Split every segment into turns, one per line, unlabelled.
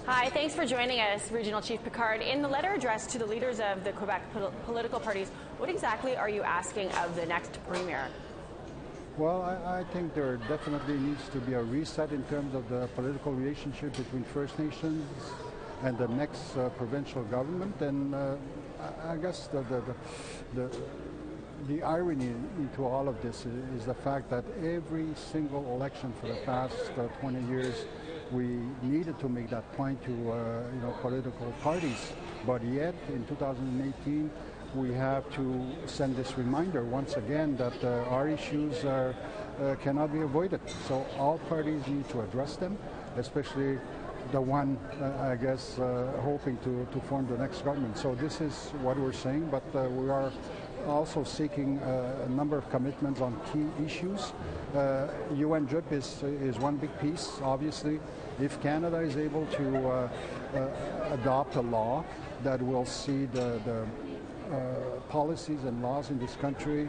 Hi, thanks for joining us, Regional Chief Picard. In the letter addressed to the leaders of the Quebec political parties, what exactly are you asking of the next premier?
Well, I think there definitely needs to be a reset in terms of the political relationship between First Nations and the next provincial government. And I guess the irony into all of this is the fact that every single election for the past 20 years, we needed to make that point to political parties, but yet in 2018 we have to send this reminder once again that our issues cannot be avoided. So all parties need to address them, especially the one, I guess, hoping to form the next government. So this is what we're saying, but we are also seeking a number of commitments on key issues. UN DRIP is one big piece, obviously. If Canada is able to adopt a law that will see the policies and laws in this country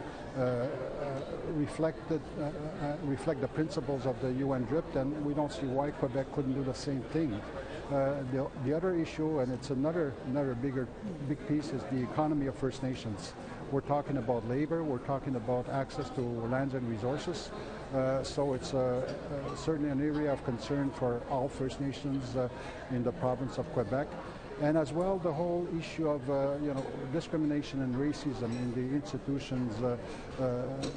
reflect the principles of the UN DRIP, then we don't see why Quebec couldn't do the same thing. The other issue, and it's another big piece, is the economy of First Nations. We're talking about labor, we're talking about access to lands and resources. So it's certainly an area of concern for all First Nations in the province of Quebec. And as well, the whole issue of discrimination and racism in the institutions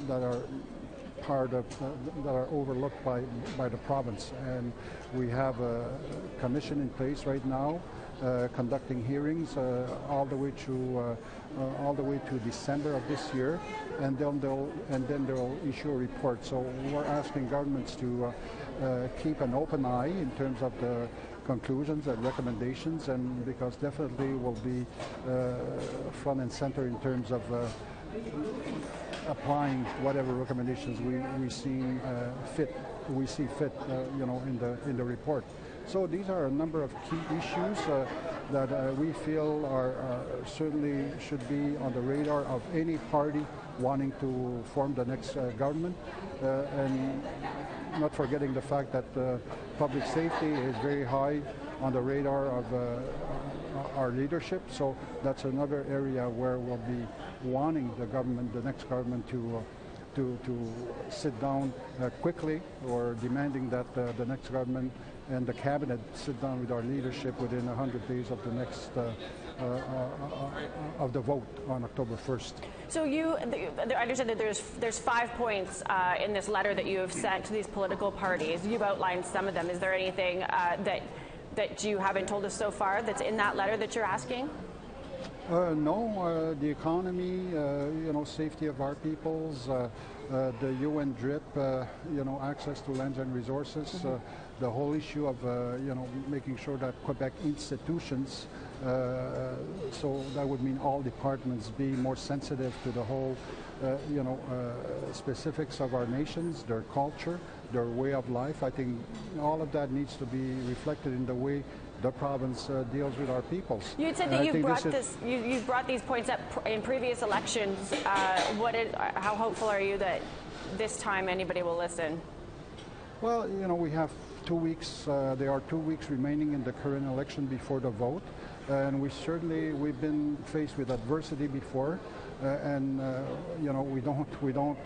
that are that are overlooked by the province. And we have a commission in place right now conducting hearings all the way to December of this year, and then they'll issue a report. So we're asking governments to keep an open eye in terms of the conclusions and recommendations, and because definitely will be front and center in terms of applying whatever recommendations we see fit in the report. So these are a number of key issues that we feel are certainly should be on the radar of any party wanting to form the next government, and not forgetting the fact that public safety is very high on the radar of our leadership. So that's another area where we'll be wanting the next government to sit down quickly, or demanding that the next government and the cabinet sit down with our leadership within 100 days of the next of the vote on October 1st.
So I understand that there's 5 points in this letter that you have sent to these political parties. You've outlined some of them. Is there anything that you haven't told us so far that's in that letter that you're asking?
No, the economy, safety of our peoples, the UN DRIP, access to lands and resources, the whole issue of, making sure that Quebec institutions, so that would mean all departments, be more sensitive to the whole, specifics of our nations, their culture, their way of life. I think all of that needs to be reflected in the way the province deals with our peoples.
You had said that you've brought these points up in previous elections. How hopeful are you that this time anybody will listen?
Well, we have 2 weeks. There are 2 weeks remaining in the current election before the vote, and we've been faced with adversity before, and we don't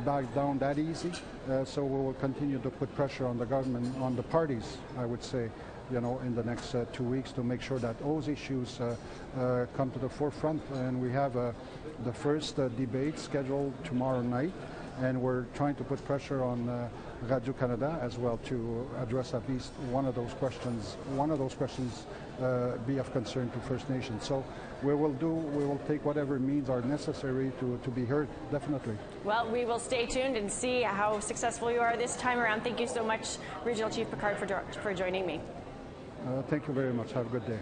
back down that easy. So we will continue to put pressure on the government, on the parties, I would say, in the next 2 weeks, to make sure that those issues come to the forefront. And we have the first debate scheduled tomorrow night, and we're trying to put pressure on Radio-Canada as well to address at least one of those questions be of concern to First Nations. So we will take whatever means are necessary to be heard, definitely.
Well, we will stay tuned and see how successful you are this time around. Thank you so much, Regional Chief Picard, for joining me.
Thank you very much. Have a good day.